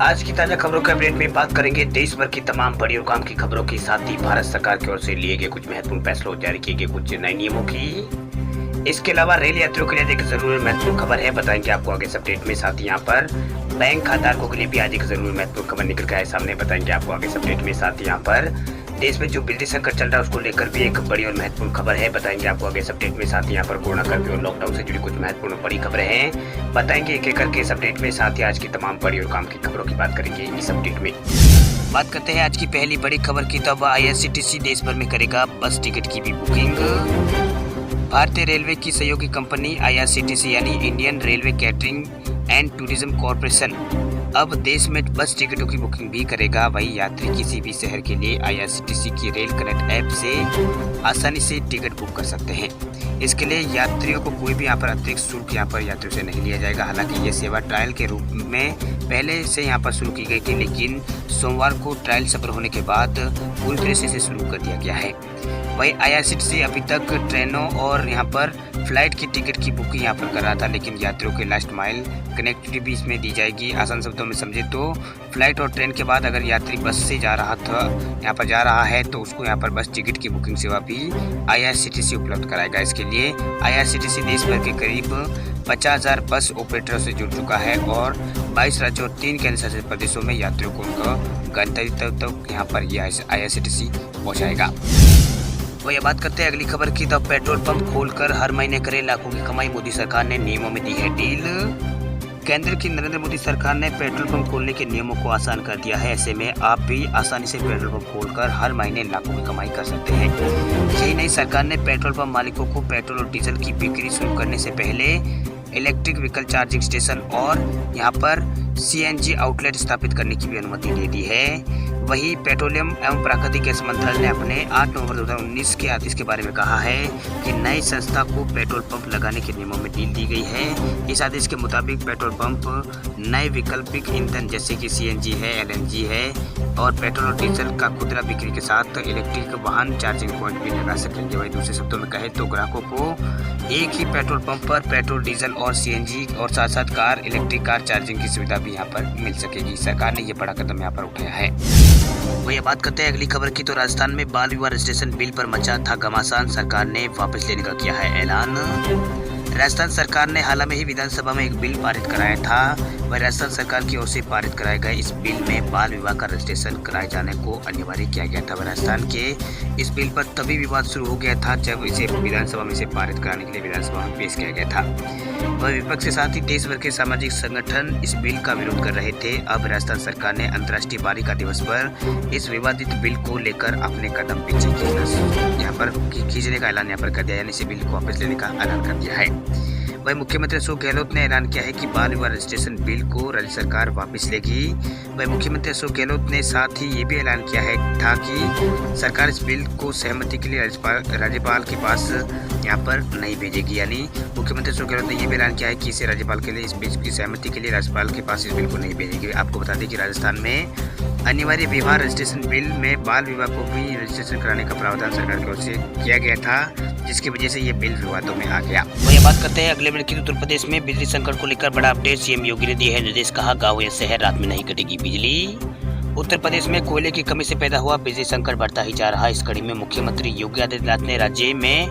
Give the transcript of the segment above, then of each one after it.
आज की ताजा खबरों के अपडेट में बात करेंगे देश भर की तमाम बड़ी और काम की खबरों के साथ ही भारत सरकार की ओर से लिए गए कुछ महत्वपूर्ण फैसलों, जारी किए गए कुछ नए नियमों की। इसके अलावा रेल यात्रियों के लिए एक जरूरी महत्वपूर्ण खबर है, बताएंगे आपको आगे इस अपडेट में। साथ ही यहाँ पर बैंक खाताधारकों के लिए भी आज एक जरूरी महत्वपूर्ण खबर निकल के आए सामने, बताएंगे आपको आगे इस अपडेट में। साथ ही यहाँ पर देश में जो बिजली संकट चल रहा है उसको लेकर भी एक बड़ी और महत्वपूर्ण खबर है, बताएंगे आपको आगे इस अपडेट में। साथ ही यहाँ पर कोरोना कर्फ्यू और लॉकडाउन से जुड़ी कुछ महत्वपूर्ण बड़ी खबरें हैं, बताएंगे एक एक करके इस अपडेट में। साथ ही आज की तमाम बड़ी और काम की खबरों की बात करेंगे इस अपडेट में। बात करते हैं आज की पहली बड़ी खबर की, तब IRCTC देश भर में करेगा बस टिकट की भी बुकिंग। भारतीय रेलवे की सहयोगी कंपनी IRCTC यानी Indian railway catering and tourism corporation अब देश में बस टिकटों की बुकिंग भी करेगा। वही यात्री किसी भी शहर के लिए IRCTC की रेल कनेक्ट ऐप से आसानी से टिकट बुक कर सकते हैं। इसके लिए यात्रियों को कोई भी यहाँ पर अतिरिक्त शुल्क यहाँ पर यात्रियों से नहीं लिया जाएगा। हालांकि ये सेवा ट्रायल के रूप में पहले से यहाँ पर शुरू की गई थी, लेकिन सोमवार को ट्रायल सफल होने के बाद पूरी तरह से इसे शुरू कर दिया गया है। वही IRCTC अभी तक ट्रेनों और यहाँ पर फ्लाइट की टिकट की बुकिंग यहाँ पर कर रहा था, लेकिन यात्रियों के लास्ट माइल कनेक्टिविटी भी इसमें दी जाएगी। आसान शब्दों में समझे तो फ्लाइट और ट्रेन के बाद अगर यात्री बस से जा रहा है तो उसको यहाँ पर बस टिकट की बुकिंग सेवा भी IRCTC उपलब्ध कराएगा। इसके लिए IRCTC देश भर के करीब 50,000 बस ऑपरेटरों से जुड़ चुका है और 22 राज्यों और 3 केंद्र शासित प्रदेशों में यात्रियों को उनका गंतव्य तक यहाँ पर IRCTC पहुँचाएगा। वही बात करते हैं अगली खबर की, तब पेट्रोल पंप खोलकर हर महीने करे लाखों की कमाई, मोदी सरकार ने नियमों में दी है ढील। केंद्र की नरेंद्र मोदी सरकार ने पेट्रोल पंप खोलने के नियमों को आसान कर दिया है। ऐसे में आप भी आसानी से पेट्रोल पंप खोलकर हर महीने लाखों की कमाई कर सकते हैं। यही नहीं, सरकार ने पेट्रोल पंप मालिकों को पेट्रोल और डीजल की बिक्री शुरू करने से पहले इलेक्ट्रिक व्हीकल चार्जिंग स्टेशन और यहाँ पर CNG आउटलेट स्थापित करने की भी अनुमति दे दी है। वही पेट्रोलियम एवं प्राकृतिक गैस मंत्रालय ने अपने 8 नवंबर 2019 के आदेश के बारे में कहा है कि नई संस्था को पेट्रोल पंप लगाने के नियमों में ढील दी गई है। इस आदेश के मुताबिक पेट्रोल पंप नए वैकल्पिक ईंधन जैसे कि CNG है, LNG है और पेट्रोल और डीजल का खुदरा बिक्री के साथ इलेक्ट्रिक वाहन चार्जिंग पॉइंट भी लगा सकेंगे। वही दूसरे शब्दों में कहे तो ग्राहकों को एक ही पेट्रोल पंप पर पेट्रोल, डीजल और CNG और साथ साथ कार, इलेक्ट्रिक कार चार्जिंग की सुविधा भी यहाँ पर मिल सकेगी। सरकार ने ये बड़ा कदम यहाँ पर उठाया है। वही बात करते हैं अगली खबर की, तो राजस्थान में बाल विवाह रजिस्ट्रेशन बिल पर मचा था घमासान, सरकार ने वापस लेने का किया है ऐलान। राजस्थान सरकार ने हाल ही विधानसभा में एक बिल पारित कराया था। वह राजस्थान सरकार की ओर से पारित कराए गए इस बिल में बाल विवाह का रजिस्ट्रेशन कराए जाने को अनिवार्य किया गया था। राजस्थान के इस बिल पर तभी विवाद शुरू हो गया था जब इसे विधानसभा में पारित कराने के लिए विधानसभा में पेश किया गया था। वह विपक्ष के साथ ही देश भर के सामाजिक संगठन इस बिल का विरोध कर रहे थे। अब राजस्थान सरकार ने अंतर्राष्ट्रीय बालिका दिवस पर इस विवादित बिल को लेकर अपने कदम पीछे यहाँ पर खींचने का ऐलान यहाँ पर कर दिया, यानी इस बिल को वापस लेने का ऐलान कर दिया है। वही मुख्यमंत्री अशोक गहलोत ने ऐलान किया है कि बाल विवाह रजिस्ट्रेशन बिल को राज्य सरकार वापस लेगी। वही मुख्यमंत्री अशोक गहलोत ने साथ ही ये भी ऐलान किया है था कि सरकार इस बिल को सहमति के लिए राज्यपाल के पास यहाँ पर नहीं भेजेगी। यानी मुख्यमंत्री अशोक गहलोत ने ये भी ऐलान किया है कि इसे राज्यपाल के लिए इस बिल की सहमति के लिए राज्यपाल के पास इस बिल को नहीं भेजेगी। आपको बता दें कि राजस्थान में अनिवार्य विवाह रजिस्ट्रेशन बिल में बाल विवाह को भी रजिस्ट्रेशन कराने का प्रावधान सरकार की ओर से किया गया था, जिसकी वजह से ये बिल विवादों में आ गया। वही बात करते हैं अगले मिनट की, उत्तर प्रदेश में बिजली संकट को लेकर बड़ा अपडेट, CM योगी ने दिए है निर्देश, कहा गाँव या शहर रात में नहीं कटेगी बिजली। उत्तर प्रदेश में कोयले की कमी से पैदा हुआ बिजली संकट बढ़ता ही जा रहा है। इस कड़ी में मुख्यमंत्री योगी आदित्यनाथ ने राज्य में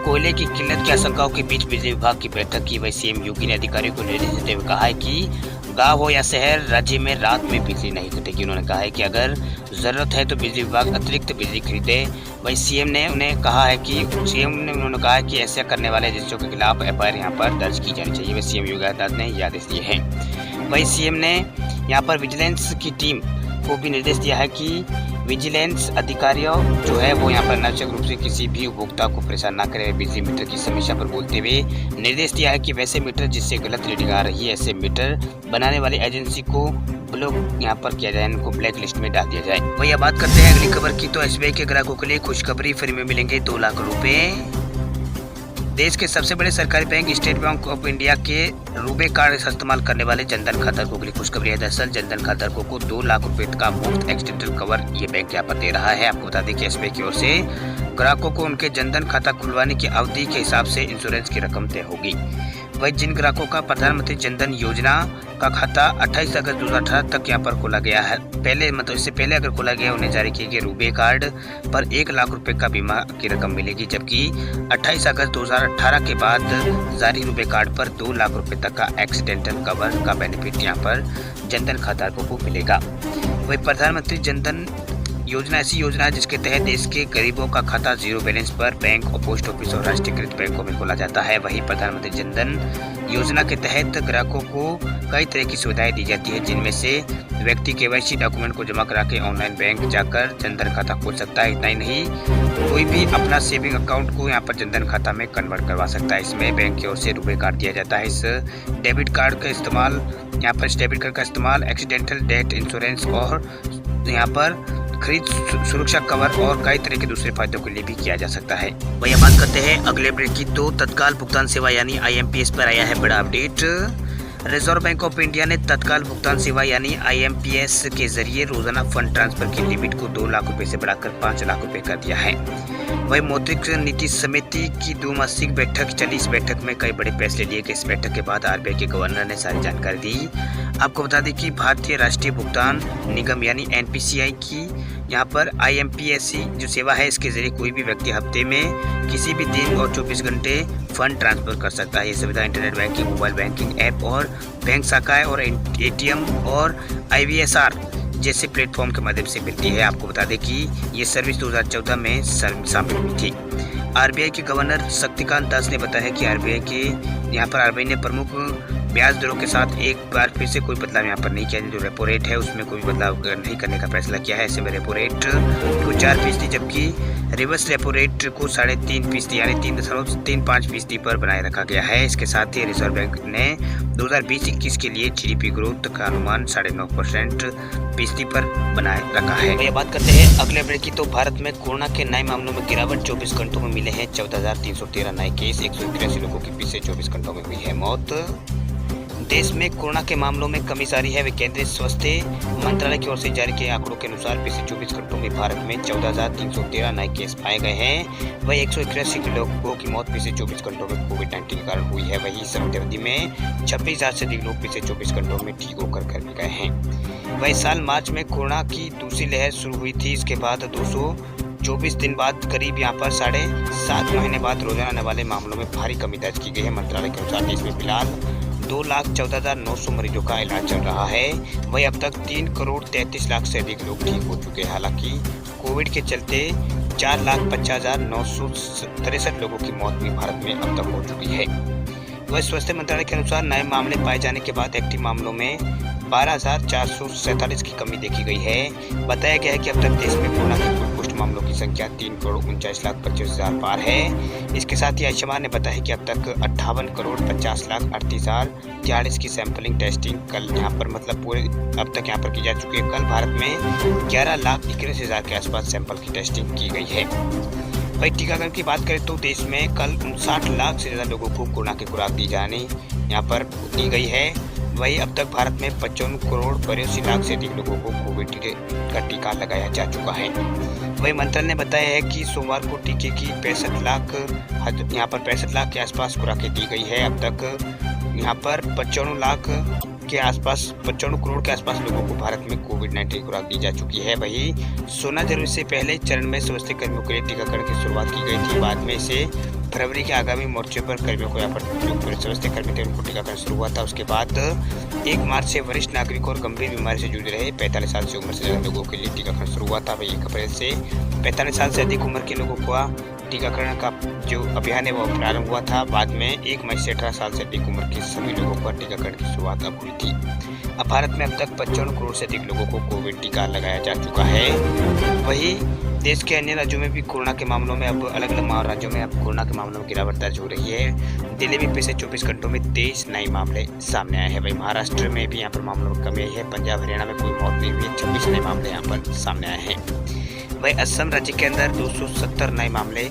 कोयले की किल्लत की आशंकाओं के बीच बिजली विभाग की बैठक की। वही CM योगी ने अधिकारियों को निर्देश देते हुए कहा है कि गाँव हो या शहर, राज्य में रात में बिजली नहीं कटेगी। उन्होंने कहा है कि अगर जरूरत है तो बिजली विभाग अतिरिक्त बिजली खरीदे। वही CM ने उन्हें कहा है कि उन्होंने कहा है कि ऐसा करने वाले एजेंसियों के खिलाफ FIR यहाँ पर दर्ज की जानी चाहिए। वही CM योगी आदित्यनाथ ने ये आदेश दिए हैं। वही CM ने यहाँ पर विजिलेंस की टीम को भी निर्देश दिया है कि विजिलेंस अधिकारियों जो है वो यहाँ पर अनावश्यक रूप से किसी भी उपभोक्ता को परेशान न करे। बिजली मीटर की समस्या पर बोलते हुए निर्देश दिया है कि वैसे मीटर जिससे गलत रीडिंग आ रही है, ऐसे मीटर बनाने वाली एजेंसी को ब्लॉक यहाँ पर किया जाए, इनको ब्लैक लिस्ट में डाल दिया जाए। वही अब बात करते हैं अगली खबर की, तो SBI के ग्राहकों के लिए खुशखबरी, फ्री में मिलेंगे 2 लाख रुपए। देश के सबसे बड़े सरकारी bank state bank of India के रूबे कार्ड इस्तेमाल करने वाले जनधन खाताधारकों के लिए खुशखबरी है। दरअसल जनधन खाताधारकों को 2 लाख रुपए का मुफ्त एक्सटेंडेड कवर ये बैंक यहाँ पर दे रहा है। आपको बता दें कि SBI की ओर से ग्राहकों को उनके जनधन खाता खुलवाने की अवधि के हिसाब से इंश्योरेंस की रकम तय होगी। वही जिन ग्राहकों का प्रधानमंत्री जनधन योजना का खाता 28 अगस्त 2018 तक यहाँ पर खोला गया है, पहले मतलब इससे पहले अगर खोला गया उन्हें जारी किए गए रुपे कार्ड पर 1 लाख रुपए का बीमा की रकम मिलेगी, जबकि 28 अगस्त 2018 के बाद जारी रुपे कार्ड पर 2 लाख रुपए तक का एक्सीडेंटल कवर का बेनिफिट यहाँ पर जनधन खाताधारकों को मिलेगा। वही प्रधानमंत्री जनधन योजना ऐसी योजना है जिसके तहत देश के गरीबों का खाता जीरो बैलेंस पर बैंक और पोस्ट ऑफिस और राष्ट्रीयकृत बैंकों में खोला जाता है। वही प्रधानमंत्री जनधन योजना के तहत ग्राहकों को कई तरह की सुविधाएं दी जाती है, जिनमें से व्यक्ति केवाईसी डॉक्यूमेंट को जमा करा के ऑनलाइन बैंक जाकर जनधन खाता खोल सकता है। इतना ही नहीं, कोई भी अपना सेविंग अकाउंट को यहाँ पर जनधन खाता में कन्वर्ट करवा सकता है। इसमें बैंक की ओर से रुपए कार्ड दिया जाता है। इस डेबिट कार्ड का इस्तेमाल एक्सीडेंटल डेथ इंश्योरेंस और यहाँ पर खरीद सुरक्षा कवर और कई तरह के दूसरे फायदों के लिए भी किया जा सकता है। वही बात करते हैं अगले अपडेट की, तो तत्काल भुगतान सेवा यानी IMPS पर आया है बड़ा update. Reserve bank of India ने तत्काल भुगतान सेवा यानी IMPS के जरिए रोजाना फंड ट्रांसफर की लिमिट को 2 लाख रुपए से बढ़ाकर 5 लाख रुपए कर दिया है। वही मौद्रिक नीति समिति की 2 मासिक बैठक चली। इस बैठक में कई बड़े फैसले लिए गए। इस बैठक के बाद RBI के गवर्नर ने सारी जानकारी दी। आपको बता दें कि भारतीय राष्ट्रीय भुगतान निगम यानी NPCI की यहाँ पर IMPS जो सेवा है, इसके जरिए कोई भी व्यक्ति हफ्ते में किसी भी दिन और 24 घंटे फंड ट्रांसफर कर सकता है। ये सुविधा internet banking, mobile banking app और बैंक शाखाएं और ATM और IVSR जैसे प्लेटफॉर्म के माध्यम से मिलती है। आपको बता दें कि ये सर्विस 2014 में शामिल हुई थी। RBI के गवर्नर शक्तिकांत दास ने बताया कि RBI ने प्रमुख ब्याज दरों के साथ एक बार फिर से कोई बदलाव यहाँ पर नहीं किया। जो रेपो रेट है उसमें कोई बदलाव नहीं करने का फैसला किया है। ऐसे में रेपो रेट को 4% जबकि रिवर्स रेपो रेट को 3.5% यानी 3.35% पर बनाए रखा गया है। इसके साथ ही रिजर्व बैंक ने 2020-21 के लिए GDP ग्रोथ का अनुमान 9.5% पर बनाए रखा है। ये बात करते हैं अगले अपडेट की, तो भारत में कोरोना के नए मामलों में गिरावट। 24 घंटों में मिले हैं 14,313 नए केस। 181 लोगों की पिछले 24 घंटों में हुई है मौत। देश में कोरोना के मामलों में कमी जारी है। वे केंद्रीय स्वास्थ्य मंत्रालय की ओर से जारी किए आंकड़ों के अनुसार पिछले 24 घंटों में भारत में 14,313 नए केस पाए गए हैं। वही 181 लोगों की मौत पिछले 24 घंटों में कोविड-19 के कारण हुई है। वही इस अवधि में 26,000 से अधिक लोग पिछले 24 घंटों में ठीक होकर घर भी गए हैं। वही साल मार्च में कोरोना की दूसरी लहर शुरू हुई थी। इसके बाद 224 दिन बाद करीब यहाँ पर 7.5 महीने बाद रोजाना आने वाले मामलों में भारी कमी दर्ज की गई है। मंत्रालय के अनुसार देश में फिलहाल 2,14,900 मरीजों का इलाज चल रहा है। वहीं अब तक 3,33,00,000 से अधिक लोग ठीक हो चुके हैं। हालांकि कोविड के चलते 4,50,963 लोगों की मौत भी भारत में अब तक हो चुकी है। वहीं स्वास्थ्य मंत्रालय के अनुसार नए मामले पाए जाने के बाद एक्टिव मामलों में 12,447 की कमी देखी गई है। बताया गया है कि अब तक देश में कोरोना के कुल पुष्ट मामलों की संख्या 3,49,25,000 पार है। इसके साथ ही आयुष्मान ने बताया कि अब तक 58,50,38,040 की सैंपलिंग टेस्टिंग कल यहाँ पर पूरे अब तक यहाँ पर की जा चुकी है। कल भारत में 11,61,000 के आसपास सैंपल की टेस्टिंग की गई है। वही टीकाकरण की बात करें तो देश में कल 59 लाख से ज़्यादा लोगों को कोरोना की खुराक दी गई है। वही अब तक भारत में 55,82,00,000 से अधिक लोगों को कोविड का टीका लगाया जा चुका है। वही मंत्रालय ने बताया है कि सोमवार को टीके की 65 लाख के आसपास खुराकें दी गई है। अब तक यहाँ पर 95 करोड़ के आसपास लोगों को भारत में कोविड-19 की खुराक दी जा चुकी है। वही 16 जनवरी से पहले चरण में स्वास्थ्य कर्मियों के लिए टीकाकरण की शुरुआत की गई थी। बाद में इसे फरवरी के आगामी मोर्चे पर कर्मियों को यहाँ पर जो स्वास्थ्य कर्मी थे उनको टीकाकरण शुरू हुआ था। उसके बाद 1 मार्च से वरिष्ठ नागरिक और गंभीर बीमारी से जूझ रहे 45 साल से उम्र से ज़्यादा लोगों के लिए टीकाकरण शुरू हुआ था। वही 1 अप्रैल से 45 साल से अधिक उम्र के लोगों का टीकाकरण का जो अभियान है वो प्रारंभ हुआ था। बाद में 1 मई से 18 साल से अधिक उम्र के सभी लोगों पर टीकाकरण की शुरुआत अब हुई थी। अब भारत में अब तक 55 करोड़ से अधिक लोगों को कोविड टीका लगाया जा चुका है। वही देश के अन्य राज्यों में भी कोरोना के मामलों में अब अलग अलग राज्यों में अब कोरोना के मामलों में गिरावट दर्ज हो रही है। दिल्ली में पिछले 24 घंटों में 23 नए मामले सामने आए हैं। वही महाराष्ट्र में भी यहाँ पर मामलों में कमी आई है। पंजाब हरियाणा में कोई मौत नहीं हुई है। 26 नए मामले यहाँ पर सामने आए हैं। वही असम राज्य के अंदर 270 नए मामले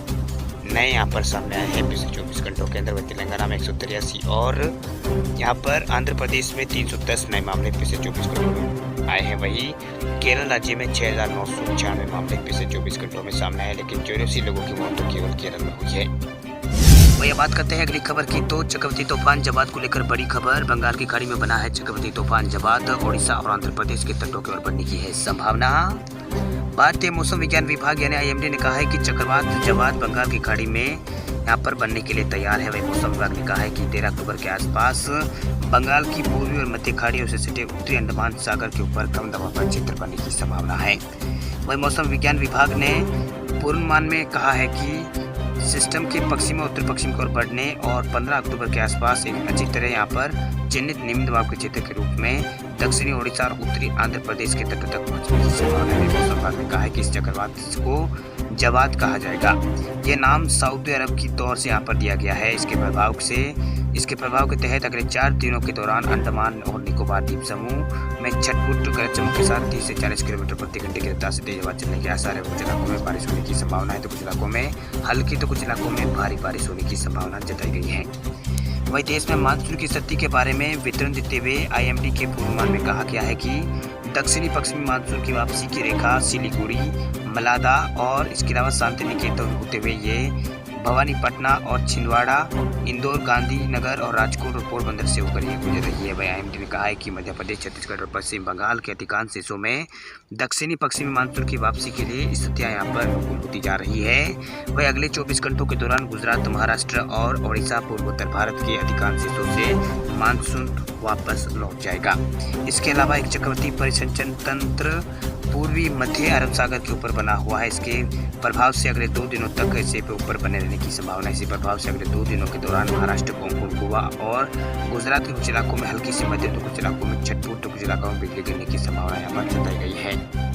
यहाँ पर सामने आए हैं पिछले 24 घंटों के अंदर। वही तेलंगाना में 183 और यहाँ पर आंध्र प्रदेश में 310 नए मामले पिछले 24 घंटों में आए हैं। वही केरल राज्य में 6,996 मामले पिछले 24 घंटों में सामने आए, लेकिन 84 लोगों की मौत तो केवल केरल में हुई है। वही बात करते हैं अगली खबर की। तो चक्रवाती तूफान जवाद को लेकर बड़ी खबर। बंगाल की खाड़ी में बना है चक्रवाती तूफान जवाद। ओडिशा और आंध्र प्रदेश के तटों की ओर बढ़ने की है संभावना। भारतीय मौसम विज्ञान विभाग यानी आईएमडी ने कहा है कि चक्रवात जवाद बंगाल की खाड़ी में यहाँ पर बनने के लिए तैयार है। वही मौसम विभाग ने कहा है कि 13 अक्टूबर के आसपास बंगाल की पूर्वी और मध्य खाड़ियों से सटे उत्तरी अंडमान सागर के ऊपर कम दबाव का क्षेत्र बनने की संभावना है। वही मौसम विज्ञान विभाग ने पूर्वानुमान में कहा है कि सिस्टम के पश्चिम और उत्तर पश्चिम की ओर बढ़ने और 15 अक्टूबर के आसपास एक अच्छी तरह यहाँ पर चिन्हित निम्न दबाव के क्षेत्र के रूप में दक्षिणी ओडिशा और उत्तरी आंध्र प्रदेश के तटों तक पहुंचने की संभावना है। मौसम विभाग ने कहा है कि इस चक्रवात को जवाद कहा जाएगा। यह नाम सऊदी अरब की तौर से यहाँ पर दिया गया है। इसके प्रभाव के तहत अगले 4 दिनों के दौरान अंडमान और निकोबार द्वीप समूह में छटपुट गरज चमक के साथ 30 से 40 किलोमीटर प्रति घंटे की रफ्तार से तेज हवा चलने के आसार है। कुछ इलाकों में बारिश होने की संभावना है तो कुछ इलाकों में हल्की तो कुछ इलाकों में भारी बारिश होने की संभावना जताई गई है। वहीं देश में मानसून की स्थिति के बारे में विवरण देते हुए आईएमडी के पूर्वानुमान में कहा गया है कि दक्षिणी पश्चिमी मानसून की वापसी की रेखा सिलीगुड़ी, मलादा और इसके अलावा शांतिनिकेतन होते हुए ये भवानीपटना और छिंदवाड़ा, इंदौर, गांधीनगर और राजकोट और पोरबंदर से होकर ये गुजर रही है। वही आईएमडी ने कहा है कि मध्य प्रदेश, छत्तीसगढ़ और पश्चिम बंगाल के अधिकांश हिस्सों में दक्षिणी पश्चिमी मानसून की वापसी के लिए स्थितियां यहाँ पर अनुकूल होती जा रही है। वही अगले 24 घंटों के दौरान गुजरात, महाराष्ट्र और ओडिशा, पूर्वोत्तर भारत के अधिकांश हिस्सों से मानसून वापस लौट जाएगा। इसके अलावा एक चक्रवाती परिसंचरण तंत्र पूर्वी मध्य अरब सागर के ऊपर बना हुआ है। इसके प्रभाव से अगले 2 दिनों तक इसे पे ऊपर बने रहने की संभावना है। इसी प्रभाव से अगले 2 दिनों के दौरान महाराष्ट्र, कोंकण, गोवा और गुजरात के कुछ इलाकों में हल्की से मध्यम तो कुछ इलाकों में छटपुट तो कुछ इलाकों में बिजली गिरने की संभावना यहाँ पर जताई गई है।